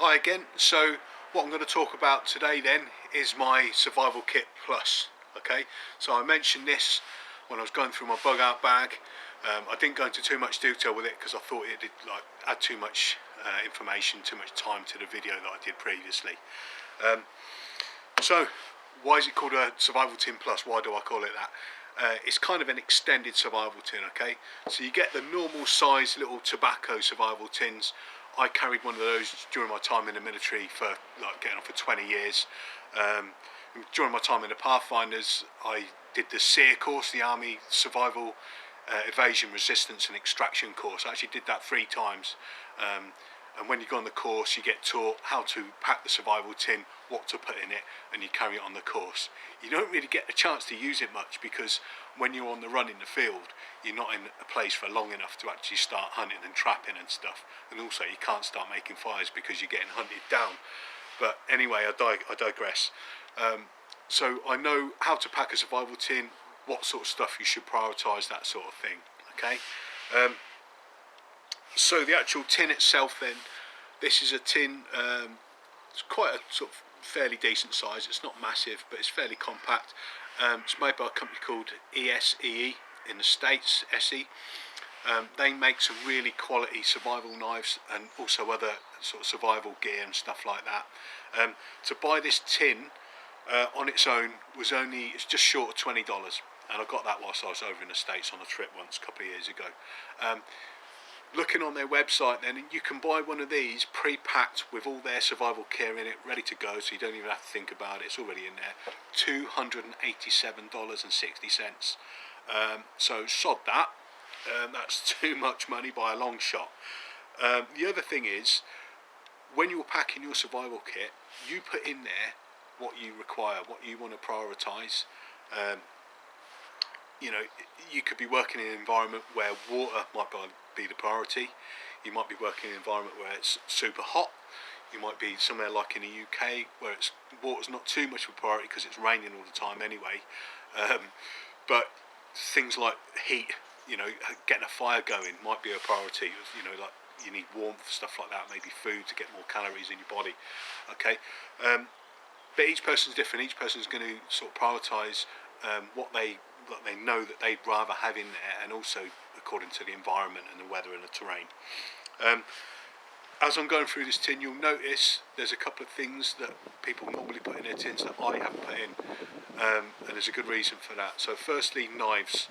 Hi again. So what I'm going to talk about today then is my survival kit plus. Okay, so I mentioned this when I was going through my bug out bag. I didn't go into too much detail with it because I thought it did add too much information, too much time to the video that I did previously. So why is it called a survival tin plus? Why do I call it that? It's kind of an extended survival tin. Okay, so you get the normal size little tobacco survival tins. I carried one of those during my time in the military for getting on for 20 years. During my time in the Pathfinders, I did the SEER course, the Army Survival Evasion, Resistance and Extraction course. I actually did that 3 times. And when you go on the course, you get taught how to pack the survival tin, what to put in it, and you carry it on the course. You don't really get a chance to use it much because when you're on the run in the field, you're not in a place for long enough to actually start hunting and trapping and stuff. And also you can't start making fires because you're getting hunted down. But anyway, I digress. So I know how to pack a survival tin, what sort of stuff you should prioritise, that sort of thing. Okay. So the actual tin itself then, this is a tin, it's quite a sort of fairly decent size. It's not massive, but it's fairly compact. It's made by a company called ESEE in the States, SE. They make some really quality survival knives and also other sort of survival gear and stuff like that. To buy this tin on its own it's just short of $20, and I got that whilst I was over in the States on a trip once a couple of years ago. Looking on their website then, you can buy one of these pre-packed with all their survival gear in it, ready to go, so you don't even have to think about it, it's already in there. $287.60. So sod that, that's too much money by a long shot. The other thing is, when you're packing your survival kit, you put in there what you require, what you want to prioritise. You know, you could be working in an environment where water might be the priority. You might be working in an environment where it's super hot. You might be somewhere like in the UK where water's not too much of a priority because it's raining all the time anyway. But things like heat, you know, getting a fire going might be a priority. You know, like you need warmth, stuff like that, maybe food to get more calories in your body. Okay, but each person's different. Each person's going to sort of prioritise what they know that they'd rather have in there, and also according to the environment and the weather and the terrain. As I'm going through this tin, you'll notice there's a couple of things that people normally put in their tins that I haven't put in, and there's a good reason for that. So firstly, knives.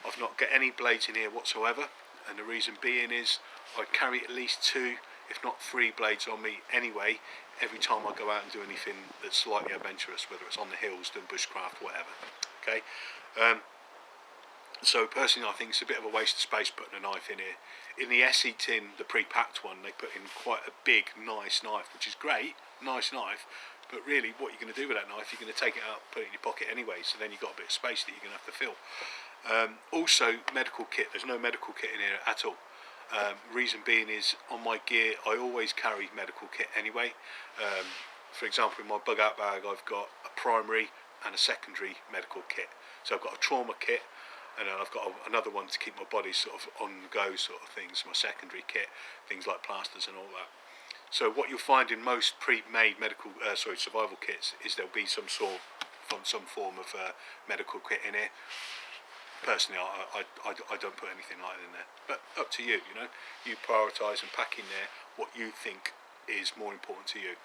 I've not got any blades in here whatsoever, and the reason being is I carry at least 2 if not 3 blades on me anyway every time I go out and do anything that's slightly adventurous, whether it's on the hills, doing bushcraft, whatever. Okay. So personally I think it's a bit of a waste of space putting a knife in here. In the SE tin, the pre-packed one, they put in quite a big nice knife, which is great, nice knife, but really what you're going to do with that knife, you're going to take it out, put it in your pocket anyway, so then you've got a bit of space that you're going to have to fill. Also medical kit, there's no medical kit in here at all. Reason being is on my gear I always carry medical kit anyway. For example, in my bug out bag I've got a primary and a secondary medical kit. So I've got a trauma kit, and then I've got another one to keep my body sort of on the go sort of things, my secondary kit, things like plasters and all that. So what you'll find in most pre-made survival kits is there'll be some form of medical kit in here. Personally, I don't put anything like that in there, but up to you. You know, you prioritise and pack in there what you think is more important to you.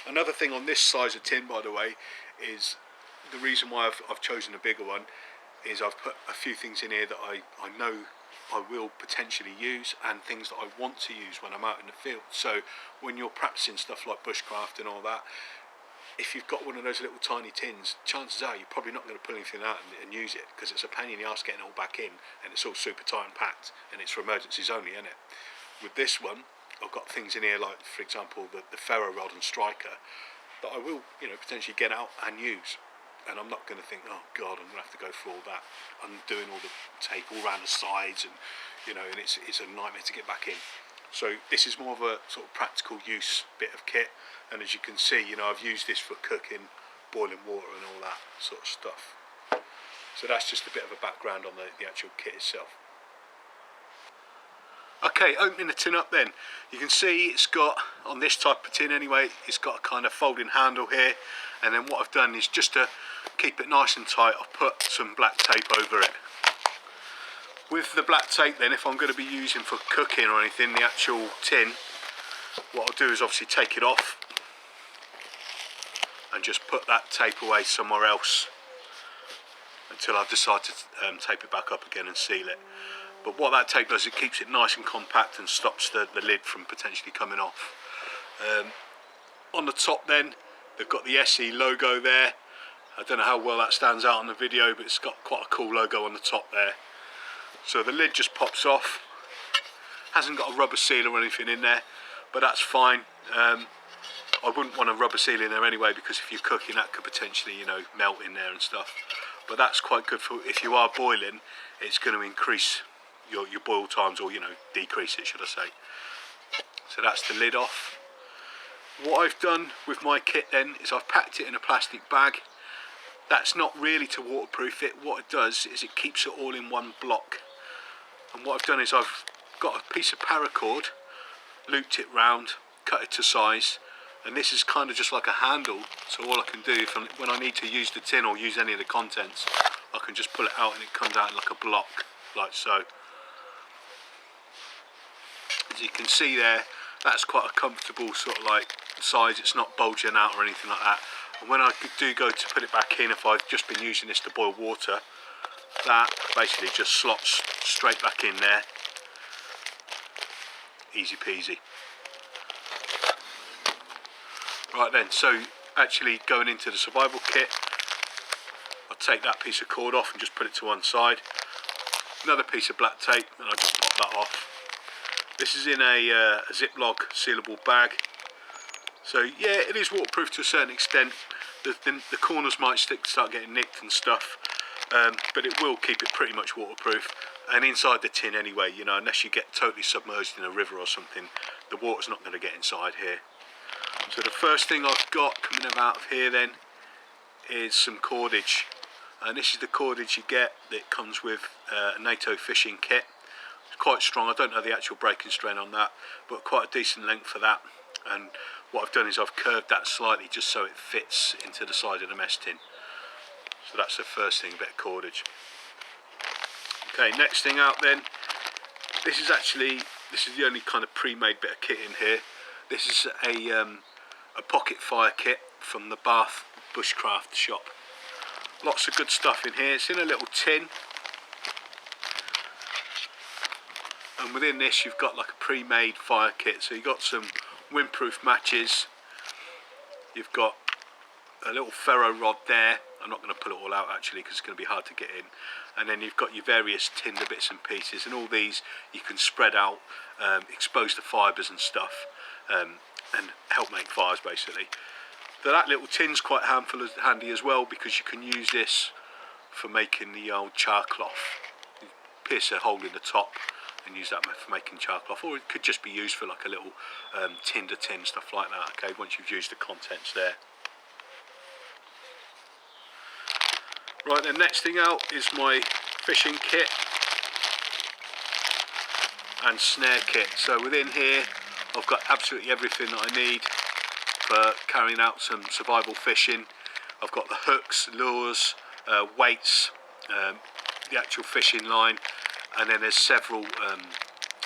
Another thing on this size of tin, by the way, is the reason why I've chosen a bigger one is I've put a few things in here that I know I will potentially use, and things that I want to use when I'm out in the field. So when you're practicing stuff like bushcraft and all that, if you've got one of those little tiny tins, chances are you're probably not going to pull anything out and use it, because it's a pain in the arse getting it all back in, and it's all super tight and packed, and it's for emergencies only, isn't it? With this one, I've got things in here like, for example, the ferro rod and striker that I will, you know, potentially get out and use. And I'm not going to think, oh God, I'm going to have to go through all that. I'm doing all the tape all around the sides, and you know, and it's a nightmare to get back in. So this is more of a sort of practical use bit of kit. And as you can see, you know, I've used this for cooking, boiling water, and all that sort of stuff. So that's just a bit of a background on the actual kit itself. Okay, opening the tin up then, you can see it's got, on this type of tin anyway, it's got a kind of folding handle here, and then what I've done is just to keep it nice and tight, I've put some black tape over it. With the black tape then, if I'm going to be using for cooking or anything, the actual tin, what I'll do is obviously take it off and just put that tape away somewhere else until I decide to tape it back up again and seal it. But what that tape does, it keeps it nice and compact and stops the lid from potentially coming off. On the top then, they've got the SE logo there. I don't know how well that stands out on the video, but it's got quite a cool logo on the top there. So the lid just pops off. Hasn't got a rubber seal or anything in there, but that's fine. I wouldn't want a rubber seal in there anyway, because if you're cooking, that could potentially, you know, melt in there and stuff. But that's quite good for if you are boiling. It's going to increase your boil times, or, you know, decrease it, should I say. So that's the lid off. What I've done with my kit then is I've packed it in a plastic bag. That's not really to waterproof it. What it does is it keeps it all in one block. And what I've done is I've got a piece of paracord, looped it round, cut it to size, and this is kind of just like a handle. So all I can do, when I need to use the tin or use any of the contents, I can just pull it out and it comes out like a block, like so. As you can see there, that's quite a comfortable sort of like size. It's not bulging out or anything like that. And when I do go to put it back in, if I've just been using this to boil water, that basically just slots straight back in there. Easy peasy. Right then, so actually going into the survival kit, I'll take that piece of cord off and just put it to one side. Another piece of black tape, and I'll just pop that off. This is in a Ziploc sealable bag. So yeah, it is waterproof to a certain extent. The corners might start getting nicked and stuff, but it will keep it pretty much waterproof. And inside the tin anyway, you know, unless you get totally submerged in a river or something, the water's not going to get inside here. So the first thing I've got coming out of here then is some cordage. And this is the cordage you get that comes with a NATO fishing kit. It's quite strong. I don't know the actual breaking strain on that, but quite a decent length for that. And what I've done is I've curved that slightly just so it fits into the side of the mess tin. So that's the first thing, a bit of cordage. Okay, next thing out then, this is the only kind of pre-made bit of kit in here. This is a pocket fire kit from the Bath bushcraft shop. Lots of good stuff in here. It's in a little tin, and within this you've got like a pre-made fire kit. So you've got some windproof matches, you've got a little ferro rod there. I'm not going to pull it all out actually because it's going to be hard to get in. And then you've got your various tinder bits and pieces, and all these you can spread out, expose the fibres and stuff, and help make fires basically. So that little tin's quite handy as well, because you can use this for making the old char cloth. You pierce a hole in the top and use that for making char cloth, or it could just be used for like a little tinder tin, stuff like that. Okay, once you've used the contents there. Right, the next thing out is my fishing kit and snare kit. So within here I've got absolutely everything that I need for carrying out some survival fishing. I've got the hooks, lures, weights, the actual fishing line, and then there's several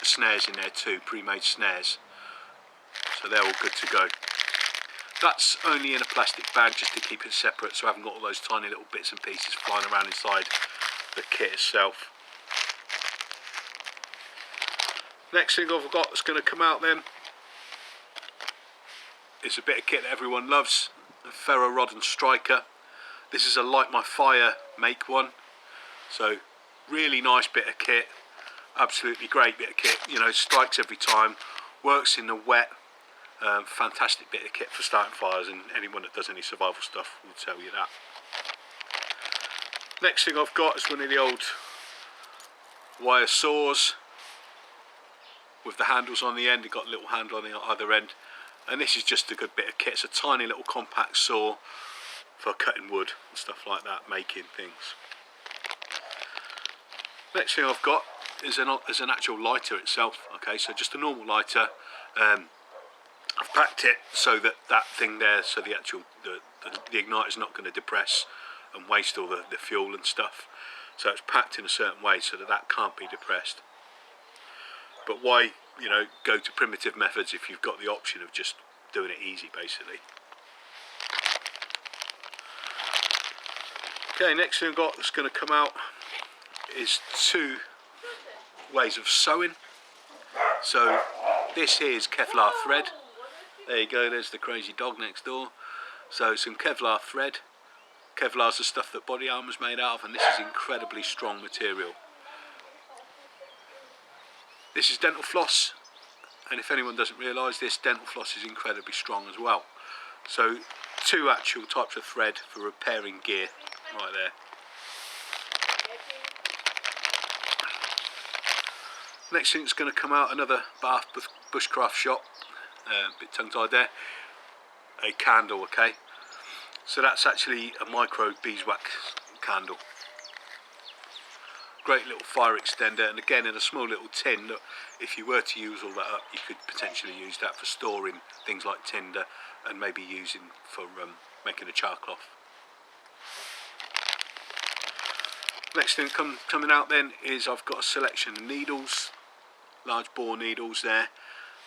snares in there too, pre-made snares. So they're all good to go. That's only in a plastic bag just to keep it separate, so I haven't got all those tiny little bits and pieces flying around inside the kit itself. Next thing I've got that's going to come out then is a bit of kit that everyone loves, a ferro rod and striker. This is a Light My Fire make one, so really nice bit of kit, absolutely great bit of kit, you know, strikes every time, works in the wet. Fantastic bit of kit for starting fires, and anyone that does any survival stuff will tell you that. Next thing I've got is one of the old wire saws with the handles on the end. You've got a little handle on the other end, and this is just a good bit of kit. It's a tiny little compact saw for cutting wood and stuff like that, making things. Next thing I've got is an actual lighter itself. Okay, so just a normal lighter. I've packed it so that thing there, so the actual the igniter is not going to depress and waste all the fuel and stuff. So it's packed in a certain way so that can't be depressed. But why, you know, go to primitive methods if you've got the option of just doing it easy, basically. Okay, next thing I've got that's going to come out is 2 ways of sewing. So this here is Kevlar thread. There you go, there's the crazy dog next door. So some Kevlar thread. Kevlar's the stuff that body armour's made out of, and this is incredibly strong material. This is dental floss, and if anyone doesn't realise this, dental floss is incredibly strong as well. So 2 actual types of thread for repairing gear, right there. Next thing that's going to come out, another Bath bushcraft shop, bit tongue tied there, a candle, okay. So that's actually a micro beeswax candle. Great little fire extender, and again in a small little tin. Look, if you were to use all that up, you could potentially use that for storing things like tinder, and maybe using for making a char cloth. Next thing coming out then is I've got a selection of needles, large bore needles there,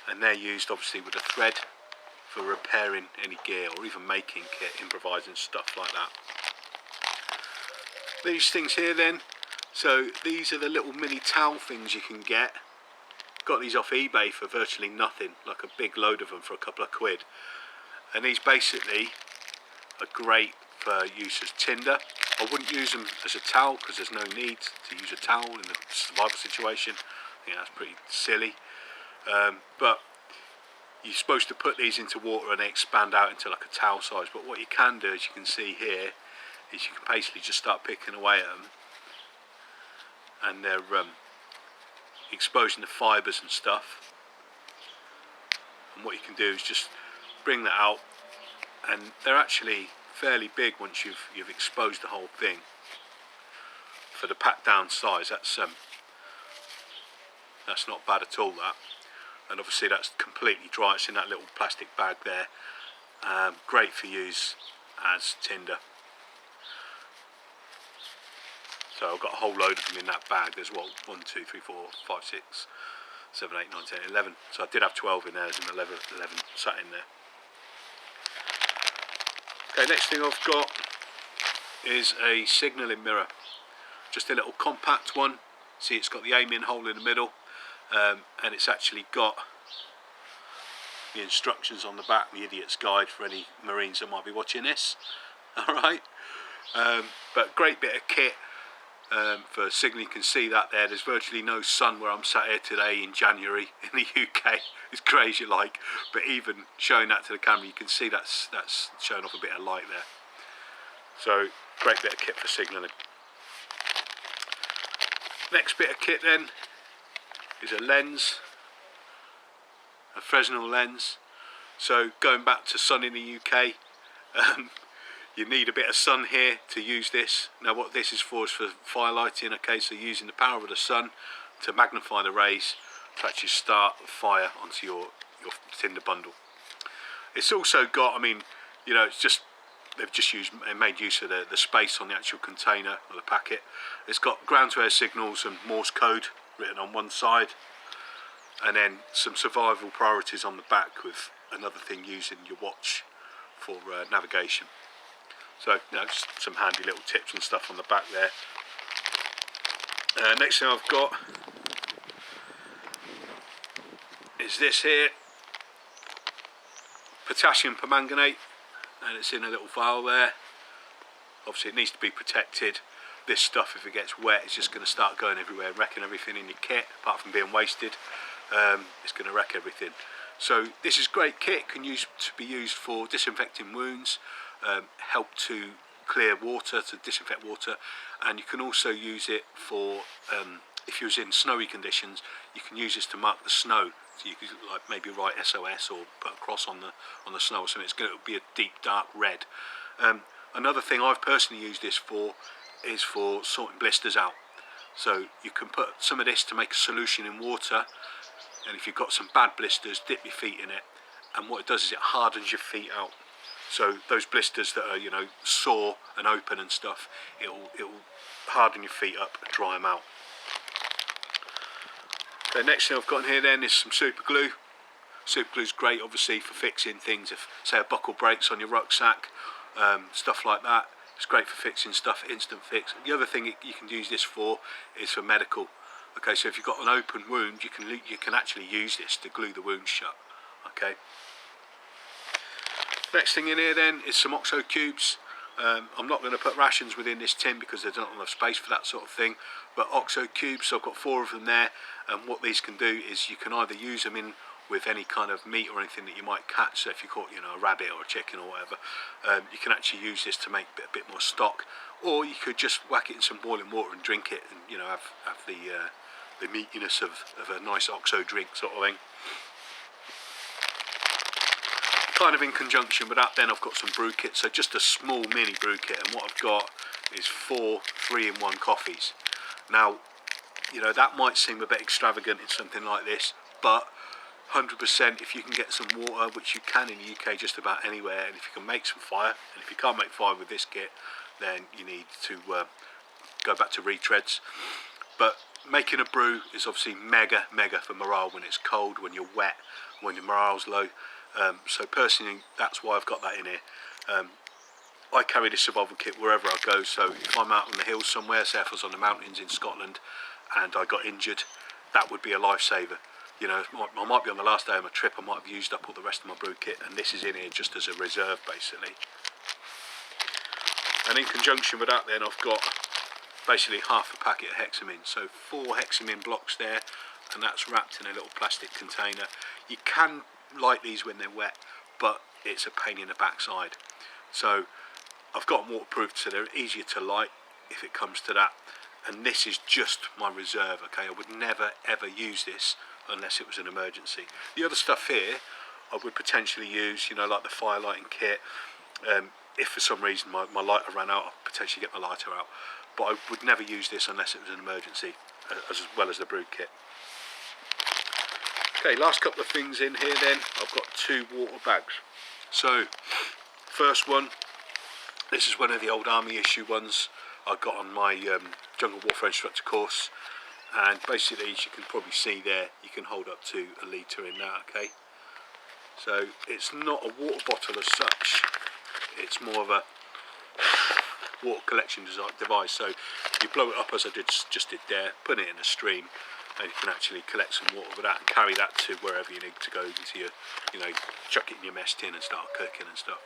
and they're used obviously with a thread for repairing any gear or even making kit, improvising stuff like that. These things here then, so these are the little mini towel things you can get. Got these off eBay for virtually nothing, like a big load of them for a couple of quid. And these basically are great for use as tinder. I wouldn't use them as a towel because there's no need to use a towel in a survival situation. I think that's pretty silly. But you're supposed to put these into water and they expand out into like a towel size. But what you can do, as you can see here, is you can basically just start picking away at them, and they're exposing the fibres and stuff. And what you can do is just bring that out, and they're actually fairly big once you've exposed the whole thing. For the packed down size, that's not bad at all, that. And obviously that's completely dry, it's in that little plastic bag there. Great for use as tinder. So I've got a whole load of them in that bag. There's what, 1, 2, 3, 4, 5, 6, 7, 8, 9, 10, 11. So I did have 12 in there, there's 11 sat in there. Okay, next thing I've got is a signalling mirror. Just a little compact one. See, it's got the aim-in hole in the middle. And it's actually got the instructions on the back, the idiot's guide for any Marines that might be watching this. Alright, but great bit of kit for signalling. You can see that there. There's virtually no sun where I'm sat here today in January in the UK. It's crazy like, but even showing that to the camera, you can see that's showing off a bit of light there. So great bit of kit for signalling. Next bit of kit then is a lens, a Fresnel lens. So going back to sun in the UK, you need a bit of sun here to use this. Now what this is for firelighting, okay, so using the power of the sun to magnify the rays to actually start a fire onto your tinder bundle. It's also got, I mean, you know, it's just, they've just made use of the space on the actual container or the packet. It's got ground to air signals and Morse code written on one side, and then some survival priorities on the back with another thing using your watch for navigation. So, you know, just some handy little tips and stuff on the back there. Next thing I've got is this here, potassium permanganate, and it's in a little vial there. Obviously it needs to be protected. This stuff, if it gets wet, it's just going to start going everywhere, wrecking everything in your kit. Apart from being wasted, it's going to wreck everything. So this is great kit. Can be used for disinfecting wounds, help to clear water, to disinfect water, and you can also use it for if you're in snowy conditions, you can use this to mark the snow. So you could like maybe write SOS or put a cross on the snow or something. It's going to be a deep dark red. Another thing I've personally used this for is for sorting blisters out. So you can put some of this to make a solution in water, and if you've got some bad blisters, dip your feet in it, and what it does is it hardens your feet out. So those blisters that are, you know, sore and open and stuff, it'll harden your feet up and dry them out. The next thing I've got in here then is some super glue. Super glue is great obviously for fixing things. If say a buckle breaks on your rucksack, stuff like that, it's great for fixing stuff, instant fix. The other thing you can use this for is for medical. Okay, so if you've got an open wound, you can actually use this to glue the wound shut. Okay. Next thing in here then is some OXO cubes. I'm not going to put rations within this tin because there's not enough space for that sort of thing, but OXO cubes, so I've got 4 of them there, and what these can do is you can either use them in with any kind of meat or anything that you might catch. So if you caught, you know, a rabbit or a chicken or whatever, you can actually use this to make a bit more stock, or you could just whack it in some boiling water and drink it, and you know, have the meatiness of a nice OXO drink sort of thing. Kind of in conjunction with that then I've got some brew kits, so just a small mini brew kit, and what I've got is 4 3-in-1 coffees. Now, you know, that might seem a bit extravagant in something like this, but 100% if you can get some water, which you can in the UK just about anywhere, and if you can make some fire, and if you can't make fire with this kit, then you need to go back to retreads. But making a brew is obviously mega for morale when it's cold, when you're wet, when your morale's low. So personally, that's why I've got that in here. I carry this survival kit wherever I go, so if I'm out on the hills somewhere, say if I was on the mountains in Scotland and I got injured, that would be a lifesaver. You know, I might be on the last day of my trip, I might have used up all the rest of my brew kit, and this is in here just as a reserve basically. And in conjunction with that then I've got basically half a packet of hexamine, so 4 hexamine blocks there, and that's wrapped in a little plastic container. You can light these when they're wet, but it's a pain in the backside. So I've got them waterproofed, so they're easier to light if it comes to that, and this is just my reserve. Okay, I would never ever use this unless it was an emergency. The other stuff here I would potentially use, you know, like the fire lighting kit. If for some reason my lighter ran out, I'd potentially get my lighter out, but I would never use this unless it was an emergency, as well as the brew kit. Okay, last couple of things in here then, I've got 2 water bags. So, first one, this is one of the old army issue ones I got on my jungle warfare instructor course, and basically as you can probably see there, you can hold up to a litre in that, okay? So it's not a water bottle as such, it's more of a water collection device. So you blow it up as I just did there, put it in a stream, and you can actually collect some water with that and carry that to wherever you need to go into your, you know, chuck it in your mess tin and start cooking and stuff.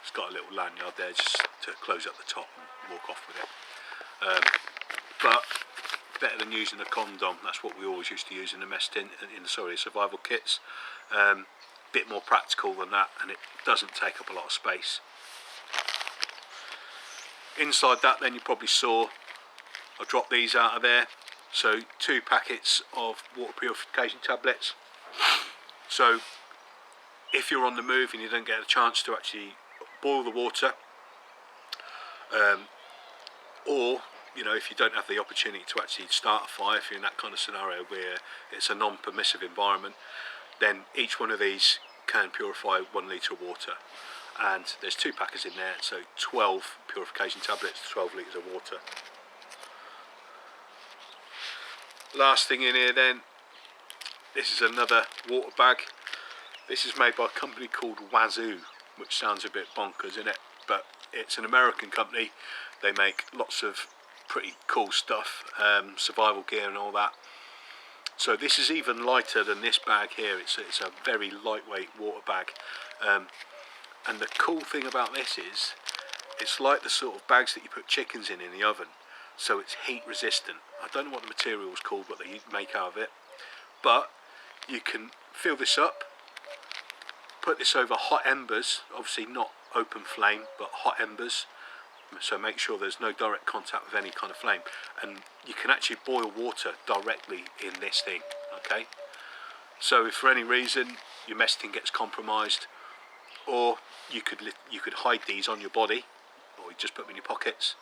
It's got a little lanyard there just to close up the top and walk off with it. But better than using a condom. That's what we always used to use in the mess tin, survival kits. Bit more practical than that, and it doesn't take up a lot of space. Inside that then you probably saw I dropped these out of there. So 2 packets of water purification tablets. So if you're on the move and you don't get a chance to actually boil the water, or you know, if you don't have the opportunity to actually start a fire, if you're in that kind of scenario where it's a non-permissive environment, then each one of these can purify 1 litre of water, and there's 2 packets in there, so 12 purification tablets, 12 litres of water. Last thing in here then, this is another water bag. This is made by a company called Wazoo, which sounds a bit bonkers, isn't it? But it's an American company. They make lots of pretty cool stuff, survival gear and all that. So this is even lighter than this bag here. It's a very lightweight water bag, and the cool thing about this is it's like the sort of bags that you put chickens in the oven. So it's heat resistant. I don't know what the material is called, what they make out of it, but you can fill this up, put this over hot embers, obviously not open flame, but hot embers, so make sure there's no direct contact with any kind of flame, and you can actually boil water directly in this thing, okay? So if for any reason your mess tin gets compromised, or you could hide these on your body, or you just put them in your pockets,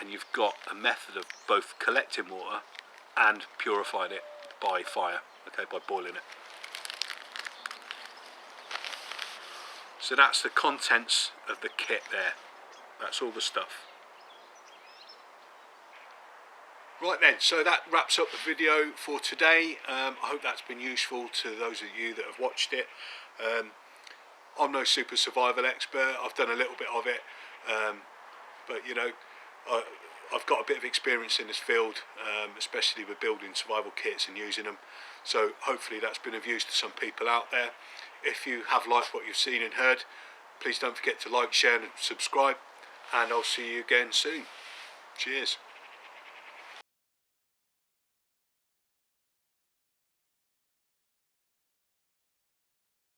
and you've got a method of both collecting water and purifying it by fire, okay, by boiling it. So that's the contents of the kit there. That's all the stuff. Right then, so that wraps up the video for today. I hope that's been useful to those of you that have watched it. I'm no super survival expert. I've done a little bit of it, but you know, I've got a bit of experience in this field, especially with building survival kits and using them. So hopefully that's been of use to some people out there. If you have liked what you've seen and heard, please don't forget to like, share and subscribe, and I'll see you again soon. Cheers.